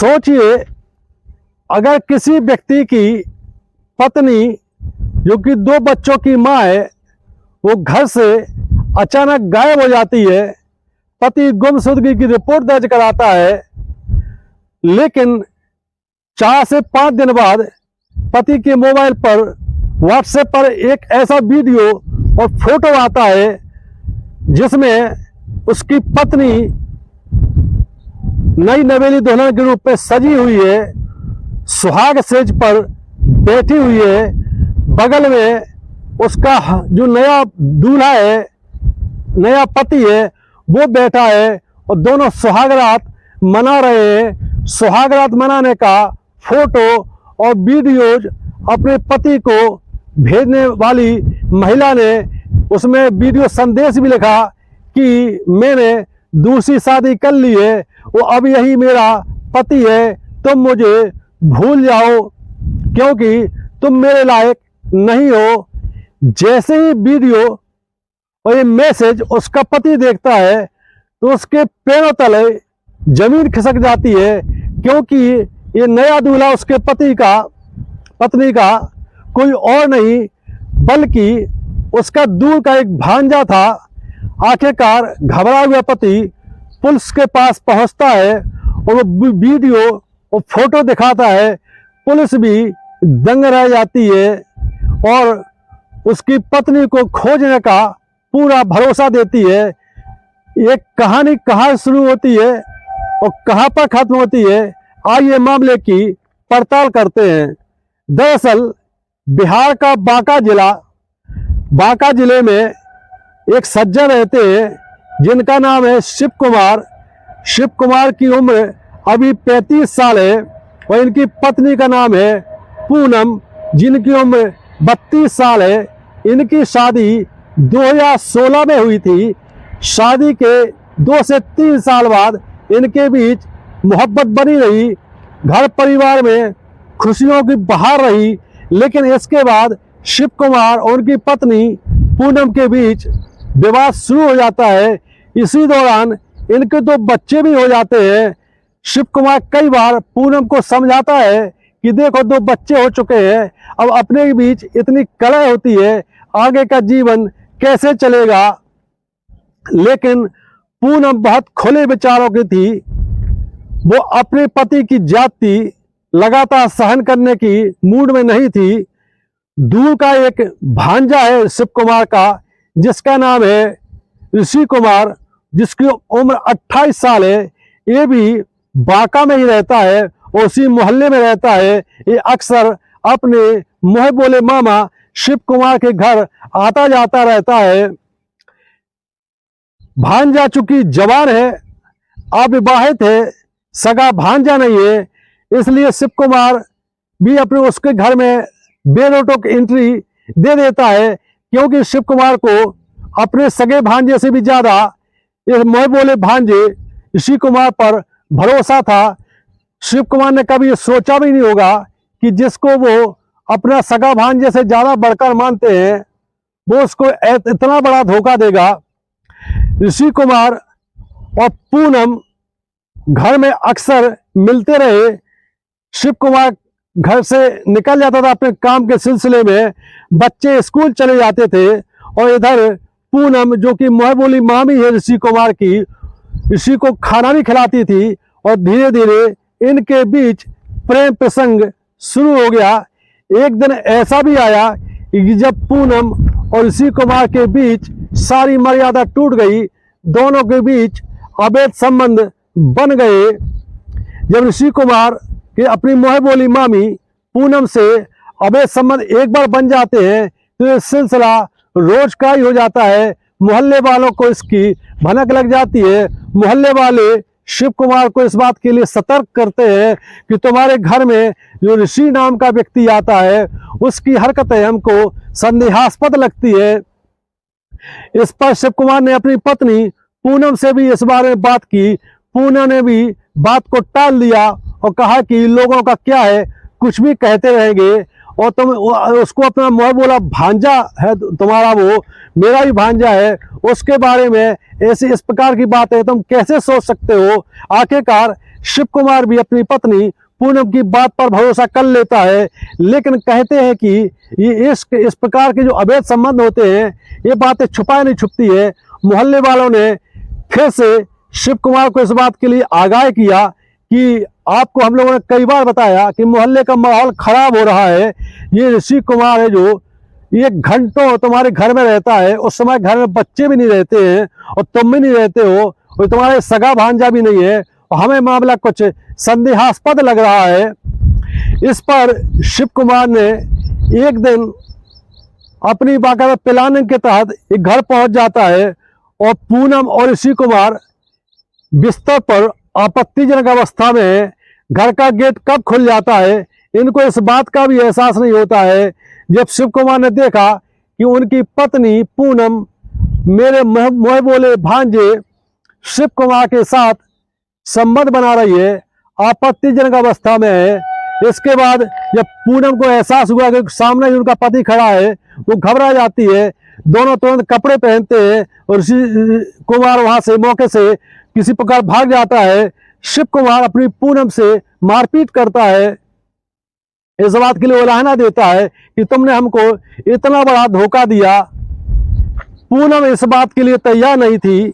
सोचिए, अगर किसी व्यक्ति की पत्नी जो कि 2 बच्चों की माँ है, वो घर से अचानक गायब हो जाती है, पति गुमशुदगी की रिपोर्ट दर्ज कराता है, लेकिन 4 से 5 दिन बाद पति के मोबाइल पर व्हाट्सएप पर एक ऐसा वीडियो और फोटो आता है जिसमें उसकी पत्नी नई नवेली दुल्हन के रूप में सजी हुई है, सुहाग सेज पर बैठी हुई है, बगल में उसका जो नया दूल्हा है, नया पति है, वो बैठा है और दोनों सुहागरात मना रहे हैं। सुहागरात मनाने का फोटो और वीडियोज अपने पति को भेजने वाली महिला ने उसमें वीडियो संदेश भी लिखा कि मैंने दूसरी शादी कर ली है, वो अब यही मेरा पति है, तुम मुझे भूल जाओ क्योंकि तुम मेरे लायक नहीं हो। जैसे ही वीडियो और ये मैसेज उसका पति देखता है तो उसके पैरों तले जमीन खिसक जाती है, क्योंकि ये नया दूल्हा उसके पत्नी का कोई और नहीं बल्कि उसका दूर का एक भांजा था। आखिरकार घबरा हुआ पति पुलिस के पास पहुंचता है और वो वीडियो और फोटो दिखाता है। पुलिस भी दंग रह जाती है और उसकी पत्नी को खोजने का पूरा भरोसा देती है। एक कहानी कहाँ शुरू होती है और कहाँ पर खत्म होती है, आइए मामले की पड़ताल करते हैं। दरअसल बिहार का बांका जिले में एक सज्जन रहते हैं जिनका नाम है शिव कुमार। शिव कुमार की उम्र अभी 35 साल है और इनकी पत्नी का नाम है पूनम, जिनकी उम्र 32 साल है। इनकी शादी 2016 में हुई थी। शादी के 2 से 3 साल बाद इनके बीच मोहब्बत बनी रही, घर परिवार में खुशियों की बहार रही, लेकिन इसके बाद शिव कुमार और उनकी पत्नी पूनम के बीच विवाद शुरू हो जाता है। इसी दौरान इनके 2 बच्चे भी हो जाते हैं। शिव कुमार कई बार पूनम को समझाता है कि देखो 2 बच्चे हो चुके हैं, अब अपने बीच इतनी कलह होती है, आगे का जीवन कैसे चलेगा। लेकिन पूनम बहुत खुले विचारों की थी, वो अपने पति की ज्यादती लगातार सहन करने की मूड में नहीं थी। दूर का एक भांजा है शिव कुमार का जिसका नाम है ऋषि कुमार, जिसकी उम्र 28 साल है। ये भी बांका में ही रहता है और उसी मोहल्ले में रहता है। ये अक्सर अपने मुँह बोले मामा शिव कुमार के घर आता जाता रहता है। भांजा चूंकि जवान है, अविवाहित है, सगा भांजा नहीं है, इसलिए शिव कुमार भी अपने उसके घर में बेरोक एंट्री दे देता है, क्योंकि शिव कुमार को अपने सगे भांजे से भी ज्यादा इस मोह बोले भांजे ऋषि कुमार पर भरोसा था। शिव कुमार ने कभी सोचा भी नहीं होगा कि जिसको वो अपना सगा भांजे से ज्यादा बढ़कर मानते हैं वो उसको इतना बड़ा धोखा देगा। ऋषि कुमार और पूनम घर में अक्सर मिलते रहे। शिव कुमार घर से निकल जाता था अपने काम के सिलसिले में, बच्चे स्कूल चले जाते थे और इधर पूनम जो कि मुँह बोली मामी है ऋषि कुमार की, ऋषि को खाना भी खिलाती थी और धीरे धीरे इनके बीच प्रेम प्रसंग शुरू हो गया। एक दिन ऐसा भी आया कि जब पूनम और ऋषि कुमार के बीच सारी मर्यादा टूट गई, दोनों के बीच अवैध संबंध बन गए। जब ऋषि कुमार के अपनी मुँह बोली मामी पूनम से अवैध संबंध एक बार बन जाते हैं तो ये सिलसिला रोज का ही हो जाता है। मोहल्ले वालों को इसकी भनक लग जाती है। मोहल्ले वाले शिव कुमार को इस बात के लिए सतर्क करते हैं कि तुम्हारे घर में जो ऋषि नाम का व्यक्ति आता है उसकी हरकतें हमको संदेहास्पद लगती है। इस पर शिव कुमार ने अपनी पत्नी पूनम से भी इस बारे में बात की। पूनम ने भी बात को टाल दिया और कहा कि लोगों का क्या है, कुछ भी कहते रहेंगे और तुम उसको अपना मुँह बोला भांजा है तुम्हारा, वो मेरा भी भांजा है, उसके बारे में ऐसी इस प्रकार की बात है, तुम कैसे सोच सकते हो। आखिरकार शिव कुमार भी अपनी पत्नी पूनम की बात पर भरोसा कर लेता है, लेकिन कहते हैं कि ये इस प्रकार के जो अवैध संबंध होते हैं, ये बातें छुपाई नहीं छुपती है। मोहल्ले वालों ने फिर से शिव कुमार को इस बात के लिए आगाह किया कि आपको हम लोगों ने कई बार बताया कि मोहल्ले का माहौल खराब हो रहा है। ये ऋषि कुमार है जो ये घंटों तुम्हारे घर में रहता है, उस समय घर में बच्चे भी नहीं रहते हैं और तुम भी नहीं रहते हो, और तुम्हारे सगा भांजा भी नहीं है, और हमें मामला कुछ संदेहास्पद लग रहा है। इस पर शिव कुमार ने एक दिन अपनी बाकायदा प्लानिंग के तहत एक घर पहुंच जाता है, और पूनम और ऋषि कुमार बिस्तर पर आपत्तिजनक अवस्था में है। घर का गेट कब खुल जाता है, इनको इस बात का भी एहसास नहीं होता है। जब शिव कुमार ने देखा कि उनकी पत्नी पूनम मेरे मोह बोले भांजे शिव कुमार के साथ संबंध बना रही है, आपत्तिजनक अवस्था में है। इसके बाद जब पूनम को एहसास हुआ कि सामने ही उनका पति खड़ा है, वो घबरा जाती है। दोनों तुरंत कपड़े पहनते हैं और ऋषि कुमार वहां से मौके से किसी प्रकार भाग जाता है। शिव कुमार अपनी पूनम से मारपीट करता है, इस बात के लिए उलाहना देता है कि तुमने हमको इतना बड़ा धोखा दिया। पूनम इस बात के लिए तैयार नहीं थी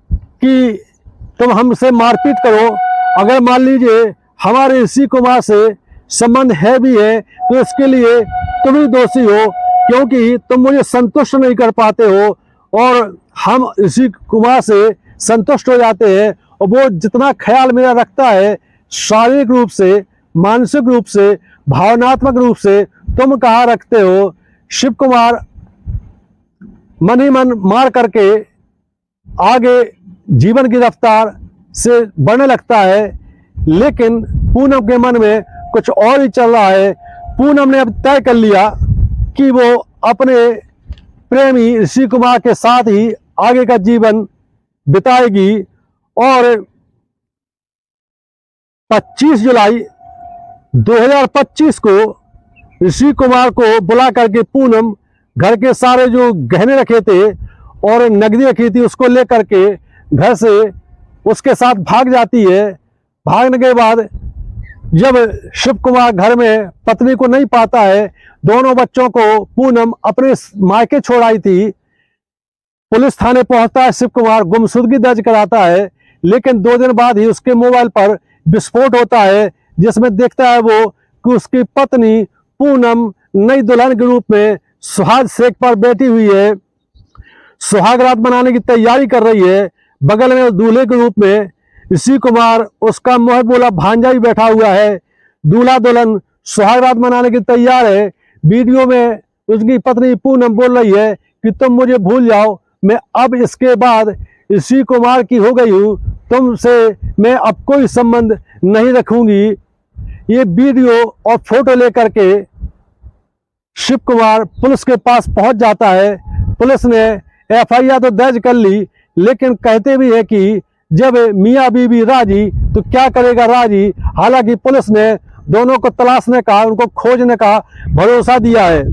कि तुम हमसे मारपीट करो। अगर मान लीजिए हमारे ऋषि कुमार से संबंध है भी है, तो इसके लिए तुम ही दोषी हो, क्योंकि तुम मुझे संतुष्ट नहीं कर पाते हो, और हम ऋषि कुमार से संतुष्ट हो जाते हैं। और वो जितना ख्याल मेरा रखता है, शारीरिक रूप से, मानसिक रूप से, भावनात्मक रूप से, तुम कहाँ रखते हो। शिव कुमार मन ही मन मार करके आगे जीवन की रफ्तार से बढ़ने लगता है, लेकिन पूनम के मन में कुछ और ही चल रहा है। पूनम ने अब तय कर लिया कि वो अपने प्रेमी ऋषि कुमार के साथ ही आगे का जीवन बिताएगी, और 25 जुलाई 2025 को ऋषि कुमार को बुला करके पूनम घर के सारे जो गहने रखे थे और नकदी रखी थी उसको लेकर के घर से उसके साथ भाग जाती है। भागने के बाद जब शिव कुमार घर में पत्नी को नहीं पाता है, दोनों बच्चों को पूनम अपने मायके छोड़ आई थी। पुलिस थाने पहुंचता है शिव कुमार, गुमशुदगी दर्ज कराता है, लेकिन 2 दिन बाद ही उसके मोबाइल पर विस्फोट होता है, जिसमें देखता है वो कि उसकी पत्नी पूनम नई दुल्हन के रूप में सुहाग सेक पर बैठी हुई है, सुहाग रात मनाने की तैयारी कर रही है। बगल में दूल्हे के रूप में ऋषि कुमार, उसका मोह बोला भांजा भी बैठा हुआ है। दूल्हा दुल्हन सुहाग रात मनाने की तैयार है। वीडियो में उसकी पत्नी पूनम बोल रही है कि तुम मुझे भूल जाओ, मैं अब इसके बाद ऋषि कुमार की हो गई हूँ, तुमसे मैं अब कोई संबंध नहीं रखूंगी। ये वीडियो और फोटो लेकर के शिव कुमार पुलिस के पास पहुंच जाता है। पुलिस ने FIR तो दर्ज कर ली, लेकिन कहते भी है कि जब मियाँ बीवी राजी तो क्या करेगा राजी। हालांकि पुलिस ने दोनों को तलाशने का, उनको खोजने का भरोसा दिया है।